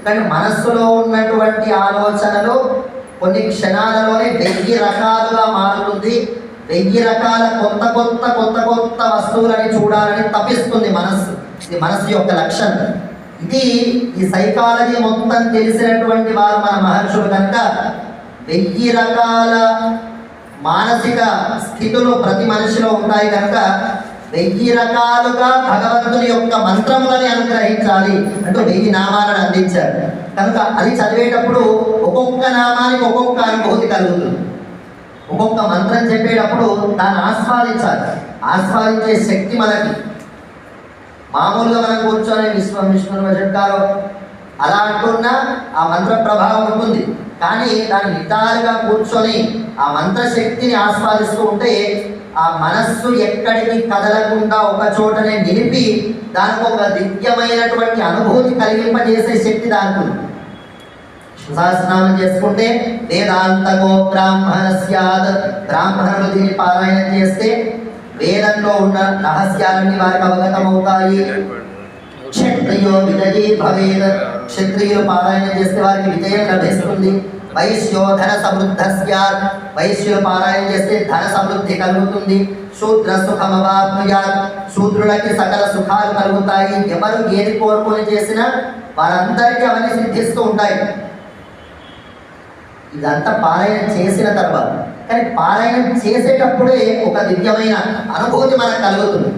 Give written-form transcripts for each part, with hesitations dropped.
కానీ మనస్సులో ఉన్నటువంటి ఆలోచనలు కొన్ని క్షణాలలోనే 1000 రకాలుగా మారుతుంది. 1000 రకాల కొత్త కొత్త కొత్త కొత్త వస్తువులని చూడాలని తపిస్తుంది మనస్సు. ఇది మనస్సు యొక్క లక్షణం. ఇది ఈ సైకాలజీ మొత్తం తెలిసినటువంటి వారు మన మహర్షులు కనుక 1000 రకాల మానసిక స్థితులు ప్రతి మనిషిలో ఉంటాయి కనుక 1000 రకాలుగా భగవంతుని యొక్క మంత్రములని అనుగ్రహించాలి అంటూ 1000 నామాలను అందించారు. కనుక అది చదివేటప్పుడు ఒక్కొక్క నామానికి ఒక్కొక్క అనుభూతి కలుగుతుంది. ఒక్కొక్క మంత్రం చెప్పేటప్పుడు దాన్ని ఆస్వాదించాలి. ఆస్వాదించే శక్తి మనకి మామూలుగా మనం కూర్చొని విష్ణు వశంకారు అలా అంటున్నా ఆ మంత్ర ప్రభావం ఉంటుంది. కానీ దాన్ని నిటారుగా కూర్చొని ఆ మంత్రశక్తిని ఆస్వాదిస్తూ ఉంటే ఆ మనస్సు ఎక్కడికి కదలకుండా ఒక చోటనే నిలిపి దానికి ఒక దివ్యమైనటువంటి అనుభూతి కలిగింపజేసే శక్తి దానికి ఉంది. సహస్రనామం చేసుకుంటే వేదాంతకో బ్రాహ్మణస్యాద్, బ్రాహ్మణులు దీన్ని పారాయణం చేస్తే వేదంలో ఉన్న రహస్యాలన్నీ వారికి అవగతమవుతాయి. క్షత్రియో విజయీ భవేద్, క్షత్రియులు పారాయణం చేస్తే వారికి విజయం లభిస్తుంది. వైశ్యో ధన సమృద్ధ స్యాత్, వైశ్యులు పారాయణం చేస్తే ధన సమృద్ధి కలుగుతుంది. శూద్ర సుఖమవాప్నుయాత్, శూద్రులకి సకల సుఖాలు కలుగుతాయి. ఎవరు ఏది కోరుకొని చేసినా వారందరికీ అవన్నీ సిద్ధిస్తూ ఉంటాయి. ఇదంతా పారాయణం చేసిన తర్వాత, కానీ పారాయణం చేసేటప్పుడే ఒక దివ్యమైన అనుభూతి మనకు కలుగుతుంది.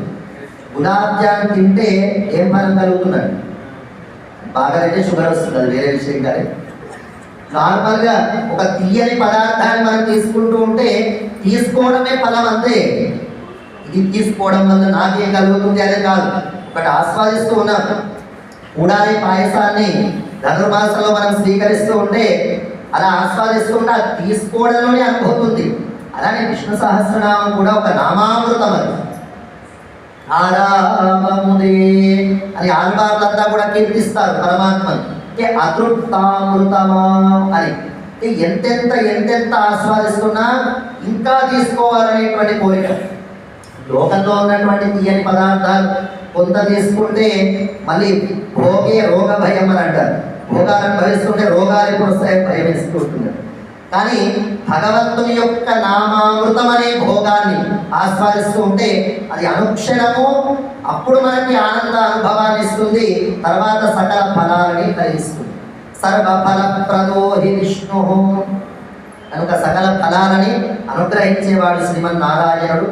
గులాబ్ జామ్ తింటే ఏం ఫలం కలుగుతుందండి? బాగా అయితే షుగర్ వస్తుంది, అది వేరే విషయం. కానీ నార్మల్గా ఒక తీయని పదార్థాన్ని మనం తీసుకుంటూ ఉంటే తీసుకోవడమే ఫలం అంతే. ఇది తీసుకోవడం వల్ల నాకేం కలుగుతుంది అనే కాదు, ఒకటి ఆస్వాదిస్తూ ఉన్నాం. కూడాలి పాయసాన్ని ధనుర్మాసంలో మనం స్వీకరిస్తూ ఉంటే అలా ఆస్వాదిస్తూ ఉంటే అది తీసుకోవడంలోనే అనుభూతుంది. అలానే విష్ణు సహస్రనామం కూడా ఒక నామామృతం. అది ఆరామముదే అని ఆల్వార్లంతా కూడా కీర్తిస్తారు పరమాత్మని. అతృప్తామృతమా అని ఎంతెంత ఆస్వాదిస్తున్నా ఇంకా తీసుకోవాలనేటువంటి కోరిక. లోకంలో ఉన్నటువంటి తీయని పదార్థాలు కొంత తీసుకుంటే మళ్ళీ భోగే రోగ భయం అని అంటారు. భోగాలను భరిస్తుంటే రోగాలు ఎప్పుడు వస్తాయని భయం వేస్తూ ఉంటుంది. కానీ భగవంతుని యొక్క నామామృతం అనే భోగాన్ని ఆస్వాదిస్తూ ఉంటే అది అనుక్షణము అప్పుడు మనకి ఆనంద అనుభవాన్ని ఇస్తుంది. తర్వాత సకల ఫలాలని కలిగిస్తుంది. సర్వఫలప్రదో హి విష్ణు కనుక సకల ఫలాలని అనుగ్రహించేవాడు శ్రీమన్నారాయణుడు.